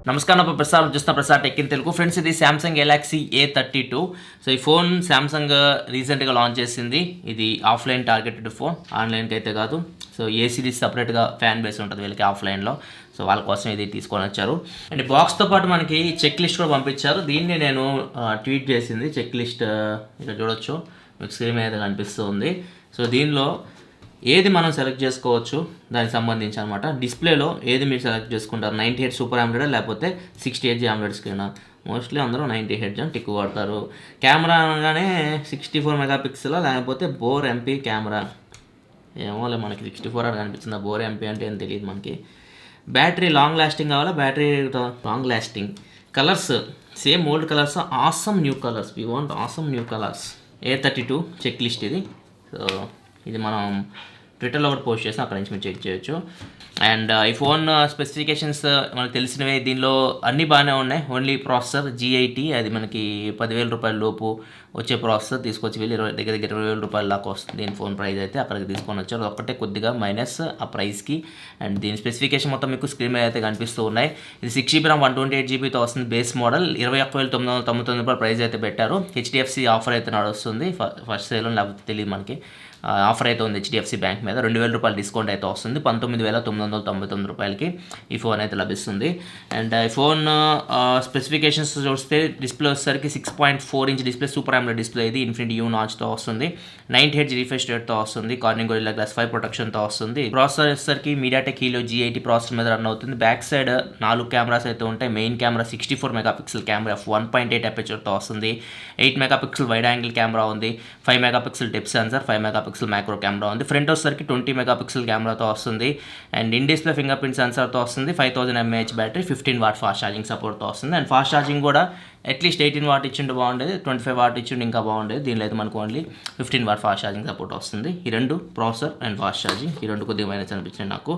నమస్కారం ప్రసాద్ చూస్తున్న Prasad tech in Telugu friends. ఇది సామ్సంగ్ గెలాక్సీ A32. సో ఈ ఫోన్ సామ్సంగ్ రీసెంట్గా లాంచ్ చేసింది. ఇది ఆఫ్లైన్ టార్గెటెడ్ ఫోన్, ఆన్లైన్కి అయితే కాదు. సో ఏ సిరీస్ సపరేట్గా ఫ్యాన్ బేస్ ఉంటుంది వీళ్ళకి ఆఫ్లైన్లో. సో వాళ్ళ కోసం ఇది తీసుకొని వచ్చారు. అండ్ బాక్స్తో పాటు మనకి చెక్ లిస్ట్ కూడా పంపించారు. దీన్ని నేను ట్వీట్ చేసింది చెక్ లిస్ట్. ఇక్కడ చూడొచ్చు, మీకు స్క్రీన్ మీద కనిపిస్తుంది. సో దీనిలో ఏది మనం సెలెక్ట్ చేసుకోవచ్చు దానికి సంబంధించి అనమాట. డిస్ప్లేలో ఏది మీరు సెలెక్ట్ చేసుకుంటారు, 98 సూపర్ ఆమ్లెడ్ లేకపోతే 68 ఆమ్లెడ్ స్క్రీన్. మోస్ట్లీ అందరూ 98 అని టిక్ వాడతారు. కెమెరా అనగానే 64 మెగాపిక్సెల్ లేకపోతే బోర్ ఎంపీ కెమెరా. ఏమోలే, మనకి 64 అని కనిపిస్తుంది. బోర్ ఎంపీ అంటే ఏం తెలియదు మనకి. బ్యాటరీ లాంగ్ లాస్టింగ్ కావాలా, battery long lasting. Colours same old colours, awesome new colours. We want awesome new colours. A32 check list ఇది. సో ఇది మనం ట్విట్టర్లో కూడా పోస్ట్ చేస్తాం, అక్కడ నుంచి మీరు చెక్ చేయొచ్చు. అండ్ ఈ ఫోన్ స్పెసిఫికేషన్స్ మనకు తెలిసినవే. దీనిలో అన్నీ బాగానే ఉన్నాయి. ఓన్లీ ప్రాసెసర్ G80, అది మనకి 10,000 రూపాయల లోపు వచ్చే ప్రాసెసర్ తీసుకొచ్చి వెళ్ళి దగ్గర 20,000 రూపాయల దాకా వస్తుంది దీని ఫోన్ ప్రైస్ అయితే. అక్కడికి తీసుకొని వచ్చారు. ఒక్కటే కొద్దిగా మైనస్ ఆ ప్రైస్కి. అండ్ దీని స్పెసిఫికేషన్ మొత్తం మీకు స్క్రీన్ మీద అయితే కనిపిస్తూ ఉన్నాయి. ఇది 6GB RAM 128GB వస్తుంది బేస్ మోడల్. 21,999 రూపాయల ప్రైస్ అయితే పెట్టారు. HDFC ఆఫర్ అయితే నడుస్తుంది. ఫస్ట్ సేల్ లేకపోతే తెలియదు మనకి. ఆఫర్ అయితే ఉంది HDFC బ్యాంక్ మీద. 2,000 రూపాయలు డిస్కౌంట్ అయితే వస్తుంది. 19,999 రూపాయలకి ఈ ఫోన్ అయితే లభిస్తుంది. అండ్ ఈ ఫోన్ స్పెసిఫికేషన్స్ చూస్తే డిస్ప్లే వచ్చేసరికి 6.4 inch display, super AMOLED display. ఇది ఇన్ఫినిటీ U నాచ్తో వస్తుంది. 90 Hz రిఫ్రెష్ రేట్తో వస్తుంది. కార్నింగ్ గొరిల్లా గ్లాస్ 5 ప్రొటెక్షన్తో వస్తుంది. ప్రాసెసర్ వచ్చేసరికి మీడియాటెక్ హీలియో G80 ప్రాసెసర్ మీద రన్ అవుతుంది. బ్యాక్ సైడ్ 4 కెమెరాస్ అయితే ఉంటాయి. మెయిన్ కెమెరా 64 మెగాపిక్సెల్ కెమెరా 1.8 అపర్చర్తో వస్తుంది. 8 మెగాపిక్సెల్ వైడ్ యాంగిల్ కెమెరా ఉంది. 5 megapixel depth sensor, 5 megapixel micro camera ఉంది. ఫ్రంట్ వచ్చేసరికి 20 మెగాపిక్సెల్ కెమెరాతో వస్తుంది. And in display finger print సెన్సార్తో వస్తుంది. 5000 mAh battery, 15 watt fast charging సపోర్ట్తో వస్తుంది. అండ్ ఫాస్ట్ ఛార్జింగ్ కూడా అట్లీస్ట్ 18 వాట్ ఇచ్చిండు బాగుండేది, 25 వాట్ ఇచ్చిండు ఇంకా బాగుండేది. దీనిలో అయితే మనకు only 15 watt fast charging support వస్తుంది. ఈ రెండు ప్రాసెసర్ అండ్ ఫాస్ట్ ఛార్జింగ్, ఈ రెండు కొద్దిగా మైనస్ అనిపించింది నాకు.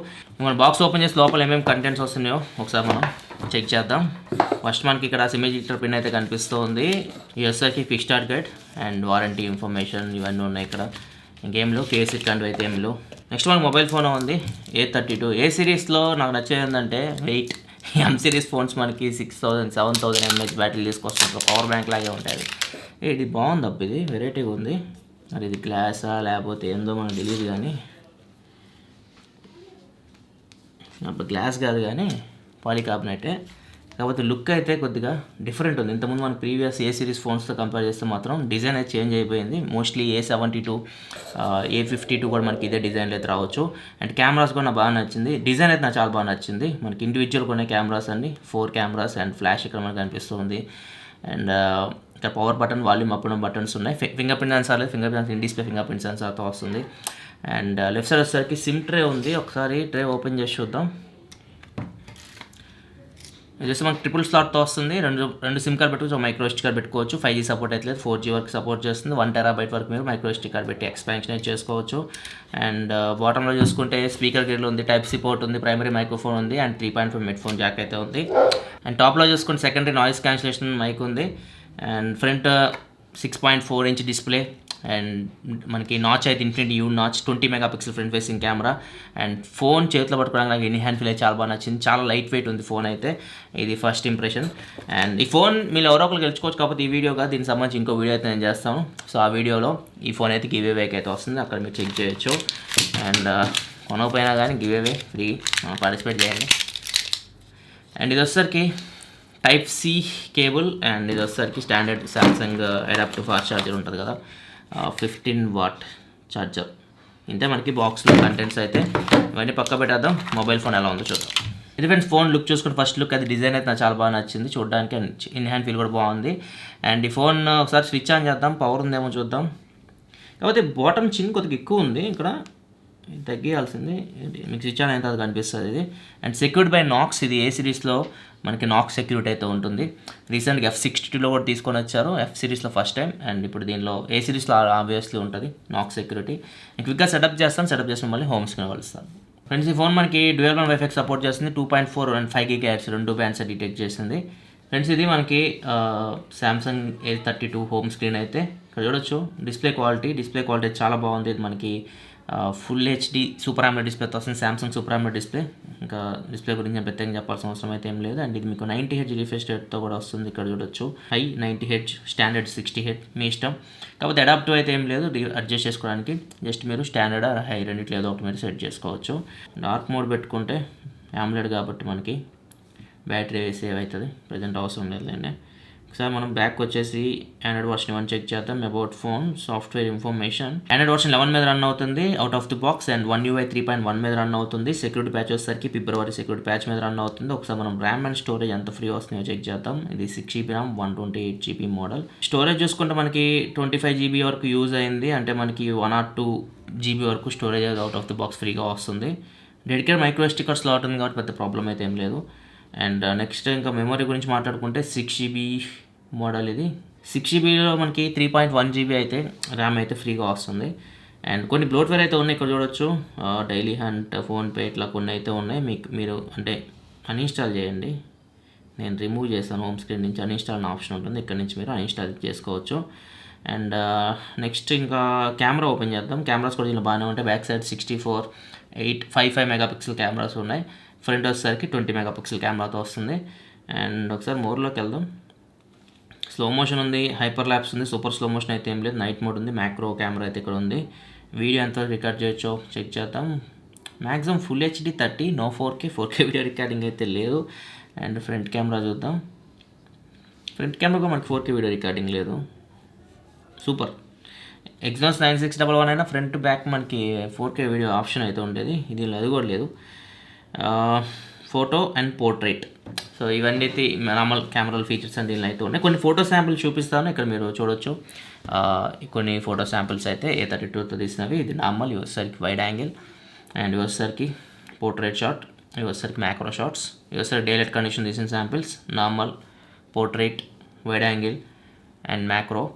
మన బాక్స్ ఓపెన్ చేసి లోపల ఏమేమి కంటెంట్స్ వస్తున్నాయో ఒకసారి మనం చెక్ చేద్దాం. ఫస్ట్ మనకి ఇక్కడ సిమేజిటర్ పిన్ అయితే కనిపిస్తుంది. ఈ వచ్చేసరికి fix start guide and warranty information ఇవన్నీ ఉన్నాయి ఇక్కడ. ఇంకేంలో కేస్ ఇట్లాంటివి అయితే ఏం లేవు. నెక్స్ట్ మనకి మొబైల్ ఫోన్ ఉంది A32. ఏ సిరీస్లో నాకు నచ్చేది ఏంటంటే వెయిట్. M సిరీస్ ఫోన్స్ మనకి 6,000 7,000 mAh బ్యాటరీ తీసుకొస్తుంటారు. పవర్ బ్యాంక్ లాగే ఉంటుంది. ఇది బాగుంది అబ్బా, ఇది వెరైటీగా ఉంది. మరి ఇది గ్లాసా లేకపోతే ఏందో మనకు తెలియదు, కానీ అప్పుడు గ్లాస్ కాదు కానీ పాలికార్బోనేటే. కాకపోతే లుక్ అయితే కొద్దిగా డిఫరెంట్ ఉంది. ఇంతకుముందు మన ప్రీవియస్ ఏ సిరీస్ ఫోన్స్తో కంపేర్ చేస్తే మాత్రం డిజైన్ అయితే చేంజ్ అయిపోయింది. మోస్ట్లీ A72 A52 కూడా మనకి ఇదే డిజైన్లో అయితే రావచ్చు. అండ్ కెమెరాస్ కూడా నాకు బాగా నచ్చింది. డిజైన్ అయితే నాకు చాలా బాగా నచ్చింది. మనకి ఇండివిజువల్ కొన్ని కెమెరాస్ అన్ని 4 కెమెరాస్ అండ్ ఫ్లాష్ ఇక్కడ మనకు కనిపిస్తుంది. అండ్ ఇక్కడ power button, volume up buttons ఉన్నాయి. ఫింగర్ ప్రింట్ సెన్సార్ లేదు, finger print in display finger print సెన్సార్తో వస్తుంది. అండ్ లెఫ్ట్ సైడ్ వచ్చేసరికి సిమ్ ట్రే ఉంది. ఒకసారి ట్రే ఓపెన్ చేసి చూద్దాం. జస్ట్ మనకి ట్రిపుల్ స్లాట్తో వస్తుంది. రెండు సిమ్ కార్డ్ పెట్టుకోవచ్చు, మైక్రో SD కార్డ్ పెట్టుకోవచ్చు. 5G సపోర్ట్ అయితే లేదు, 4G వరకు సపోర్ట్ చేస్తుంది. 1 TB వరకు మీరు మైక్రో SD కార్డ్ పెట్టి ఎక్స్పాన్షన్ అయితే చేసుకోవచ్చు. అండ్ బాటంలో చూసుకుంటే స్పీకర్ గ్రిల్ ఉంది, Type-C పోర్ట్ ఉంది, ప్రైమరీ మైక్రోఫోన్ ఉంది అండ్ 3.5 హెడ్ ఫోన్ జాక్ అయితే ఉంది. అండ్ టాప్లో చూసుకుంటే సెకండరీ నాయిస్ క్యాన్సిలేషన్ మైక్ ఉంది. And front 6.4 inch display. And మనకి నాచ్ అయితే infinity U notch, 20 megapixel front facing camera. And phone చేతిలో పట్టుకోవడానికి నాకు ఇన్ హ్యాండ్ ఫీల్ అయితే చాలా బాగా నచ్చింది. చాలా లైట్ వెయిట్ ఉంది ఫోన్ అయితే. ఇది ఫస్ట్ ఇంప్రెషన్. అండ్ ఈ ఫోన్ మీరు ఎవరో ఒకరు గెలుచుకోవచ్చు. కాకపోతే ఈ వీడియోగా దీనికి సంబంధించి ఇంకో వీడియో అయితే నేను చేస్తాను. సో ఆ వీడియోలో ఈ ఫోన్ అయితే గివ్ అవేకి అయితే వస్తుంది, అక్కడ మీరు చెక్ చేయొచ్చు. అండ్ కొనకపోయినా కానీ గివ్ అవే ఫ్రీ, మనం పార్టిసిపేట్ చేయండి. అండ్ ఇది వచ్చేసరికి Type-C కేబుల్. అండ్ ఇది వచ్చేసరికి standard Samsung adaptive fast charger ఉంటుంది కదా, 15 వాట్ ఛార్జర్. ఇంతే మనకి బాక్స్లో కంటెంట్స్ అయితే. ఇవన్నీ పక్క పెట్టేద్దాం, మొబైల్ ఫోన్ ఎలా ఉందో చూద్దాం. ఇది ఫ్రెండ్స్ ఫోన్ లుక్ చూసుకుంటే ఫస్ట్ లుక్ అది డిజైన్ అయితే నాకు చాలా బాగా నచ్చింది. చూడడానికి ఇన్ హ్యాండ్ ఫీల్ కూడా బాగుంది. అండ్ ఈ ఫోన్ ఒకసారి స్విచ్ ఆన్ చేద్దాం, పవర్ ఉందేమో చూద్దాం. కాకపోతే బాటమ్ చిన్ కొద్దిగా ఎక్కువ ఉంది, ఇక్కడ తగ్గియాల్సింది. మీకు స్విచ్ ఆన్ అయితే అది కనిపిస్తుంది ఇది. And secured by Knox. ఇది ఏ సిరీస్లో మనకి నాక్స్ సెక్యూరిటీ అయితే ఉంటుంది. రీసెంట్గా F62లో కూడా తీసుకొని వచ్చారు, F సిరీస్లో ఫస్ట్ టైం. అండ్ ఇప్పుడు దీనిలో ఏ సిరీస్లో ఆబ్వియస్లీ ఉంటుంది నాక్స్ సెక్యూరిటీ. క్విక్గా సెటప్ చేసిన మళ్ళీ హోమ్ స్క్రీన్ కలుస్తాను. ఫ్రెండ్స్ ఈ ఫోన్ మనకి డ్యూయల్ బ్యాండ్ వైఫై సపోర్ట్ చేస్తుంది. 2.4 అండ్ 5 GHz రెండు బ్యాండ్స్ డిటెక్ట్ చేస్తుంది. ఫ్రెండ్స్ ఇది మనకి సామ్సంగ్ A32 హోమ్ స్క్రీన్ అయితే. ఇక్కడ చూడొచ్చు డిస్ప్లే క్వాలిటీ చాలా బాగుంది. ఇది మనకి ఫుల్ HD సూపర్ AMOLED డిస్ప్లేతో వస్తుంది. Samsung super AMOLED display. ఇంకా డిస్ప్లే గురించి నేను ప్రత్యేకంగా చెప్పాల్సిన అవసరం అయితే ఏం లేదు. అండ్ ఇది మీకు 90 Hz రిఫ్రెష్ రేట్తో కూడా వస్తుంది. ఇక్కడ చూడొచ్చు హై 90 Hz, స్టాండర్డ్ 60 Hz మీ ఇష్టం. కాకపోతే అడాప్టివ్ అయితే ఏం లేదు, అడ్జస్ట్ చేసుకోవడానికి జస్ట్ మీరు స్టాండర్డ్ ఆర్ హై రెండిట్లో ఏదో ఒకటి మీరు సెట్ చేసుకోవచ్చు. డార్క్ మోడ్ పెట్టుకుంటే AMOLED కాబట్టి మనకి బ్యాటరీ సేవ్ అవుతుంది, ప్రజెంట్ అవసరం లేదులేండి. ఒకసారి మనం బ్యాక్ వచ్చేసి ఆండ్రాయిడ్ వర్షన్ 1 చెక్ చేద్దాం. About phone software information Android version 11 మీద రన్ అవుతుంది out of the box. And 1UI 3.1 మీద రన్ అవుతుంది. సెక్యూరిటీ ప్యాచ్ వచ్చేసరికి ఫిబ్రవరి సెక్యూరిటీ ప్యాచ్ మీద రన్ అవుతుంది. ఒకసారి మనం ర్యామ్ అండ్ స్టోరేజ్ ఎంత ఫ్రీ వస్తున్నాయో చెక్ చేద్దాం. ఇది 6GB RAM 128GB model. Storage చూసుకుంటే మనకి 25GB వరకు యూజ్ అయింది, అంటే మనకి 1 or 2GB వరకు storage out of the box ఫ్రీగా వస్తుంది. Dedicated micro SD card slot ఉంది కాబట్టి పెద్ద ప్రాబ్లం అయితే ఏం లేదు. అండ్ నెక్స్ట్ ఇంకా మెమరీ గురించి మాట్లాడుకుంటే 6GB మోడల్ ఇది. 6GBలో మనకి 3.1GB అయితే ర్యామ్ అయితే ఫ్రీగా వస్తుంది. అండ్ కొన్ని బ్లోట్వేర్ అయితే ఉన్నాయి, ఇక్కడ చూడొచ్చు. డైలీ హంట్, ఫోన్పే ఇట్లా కొన్ని అయితే ఉన్నాయి. మీరు అంటే అన్ఇన్స్టాల్ చేయండి. నేను రిమూవ్ చేస్తాను హోమ్ స్క్రీన్ నుంచి. అన్ఇన్స్టాల్ అనే ఆప్షన్ ఉంటుంది, ఇక్కడ నుంచి మీరు అన్ఇన్స్టాల్ చేసుకోవచ్చు. అండ్ నెక్స్ట్ ఇంకా కెమెరా ఓపెన్ చేద్దాం. కెమెరాస్ కూడా దీనిలో బాగానే ఉంటాయి. బ్యాక్ సైడ్ 64, 8, 55 మెగాపిక్సెల్ కెమెరాస్ ఉన్నాయి. ఫ్రంట్ వచ్చేసరికి 20 మెగాపిక్సెల్ కెమెరాతో వస్తుంది. అండ్ ఒకసారి మోర్లోకి వెళ్దాం. స్లో మోషన్ ఉంది, హైపర్ ల్యాప్స్ ఉంది, సూపర్ స్లో మోషన్ అయితే ఏం లేదు. నైట్ మోడ్ ఉంది, మ్యాక్రో కెమెరా అయితే ఇక్కడ ఉంది. వీడియో ఎంత రికార్డ్ చేయొచ్చో చెక్ చేద్దాం. Maximum full HD 30, no 4K video recording అయితే లేదు. అండ్ ఫ్రంట్ కెమెరా చూద్దాం. ఫ్రంట్ కెమెరా మనకి 4K వీడియో రికార్డింగ్ లేదు. సూపర్. Exynos 9611 అయినా ఫ్రంట్ బ్యాక్ మనకి 4K వీడియో ఆప్షన్ అయితే ఉండేది, ఇది అది కూడా లేదు. ఫోటో అండ్ పోర్ట్రేట్, సో ఇవన్నీ అయితే నార్మల్ కెమెరాల ఫీచర్స్ అని దీనిలో అయితే ఉన్నాయి. కొన్ని ఫోటో శాంపిల్స్ చూపిస్తాను, ఇక్కడ మీరు చూడొచ్చు. కొన్ని ఫోటో శాంపిల్స్ అయితే A32తో తీసినవి. ఇది నార్మల్, ఇవి వచ్చేసరికి వైడ్ యాంగిల్, అండ్ ఇవి వచ్చేసరికి పోర్ట్రేట్ షాట్, ఇవి వచ్చేసరికి మ్యాక్రో షాట్స్, ఇవి వచ్చేసరికి డే లైట్ కండిషన్ తీసిన samples. Normal, portrait, wide angle and macro.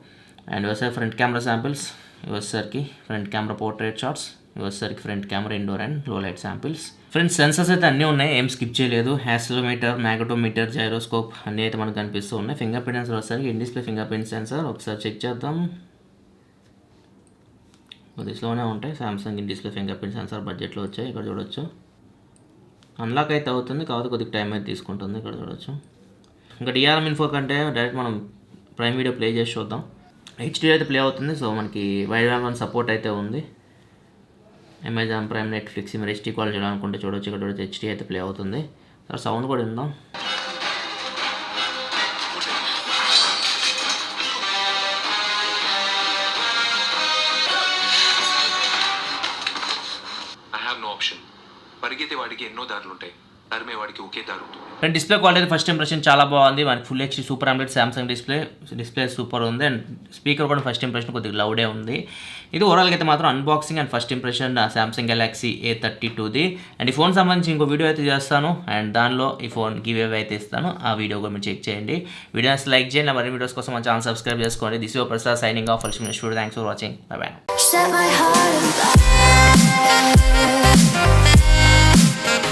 And ఇవి వచ్చేసరికి ఫ్రంట్ కెమెరా శాంపిల్స్, ఇవి వచ్చేసరికి ఫ్రంట్ కెమెరా పోర్ట్రేట్ షాట్స్, ఇవి వచ్చేసరికి ఫ్రంట్ కెమెరా ఇండోర్ అండ్ లో లైట్ శాంపిల్స్. ఫ్రెండ్స్ సెన్సర్స్ అయితే అన్నీ ఉన్నాయి, ఏం స్కిప్ చేయలేదు. యాక్సిలరోమీటర్, మ్యాగ్నెటోమీటర్, జైరోస్కోప్ అన్నీ అయితే మనకు కనిపిస్తూ ఉన్నాయి. ఫింగర్ ప్రింట్ సెన్సర్ వచ్చేసరికి in display finger print sensor. ఒకసారి చెక్ చేద్దాం. కొద్దిగా స్లోనే ఉంటాయి. Samsung in display finger print sensor బడ్జెట్లో వచ్చాయి, ఇక్కడ చూడొచ్చు. అన్లాక్ అయితే అవుతుంది, కాకపోతే కొద్దిగా టైం అయితే తీసుకుంటుంది, ఇక్కడ చూడొచ్చు. ఇంకా DRM ఇన్ఫో కంటే డైరెక్ట్ మనం ప్రైమ్ వీడియో ప్లే చేసి చూద్దాం. HD అయితే ప్లే అవుతుంది, సో మనకి వైడ్ యాంగిల్ సపోర్ట్ అయితే ఉంది. అమెజాన్ ప్రైమ్, నెట్ఫ్లిక్స్ మీరు HD కాల్ చేయాలనుకుంటే చూడొచ్చు, ఇక్కడ చూడొచ్చు. HD అయితే ప్లే అవుతుంది. సౌండ్ కూడా విందాం. పరిగెత్తే వాడికి ఎన్నో దారులు ఉంటాయి, తరిమే వాడికి ఒకే దారి ఉంటుంది. And display quality first impression చాలా బాగుంది. మనకి full HD super AMOLED Samsung display super ఉంది. అండ్ స్పీకర్ కూడా ఫస్ట్ ఇంప్రెషన్ కొద్దిగా లౌడే ఉంది. ఇది ఓవరాల్గా అయితే మాత్రం unboxing and first impression Samsung Galaxy A32ది. అండ్ ఈ ఫోన్ సంబంధించి ఇంకో వీడియో అయితే చేస్తాను, అండ్ దానిలో ఈ ఫోన్ గివ్ అవే అయితే ఇస్తాను. ఆ వీడియో కూడా మీరు చెక్ చేయండి. వీడియోస్ లైక్ చేయండి, మరిన్ని వీడియోస్ కోసం మా ఛానల్ సబ్స్క్రైబ్ చేసుకోండి. This your Prasad signing off. Thanks for watching. By by.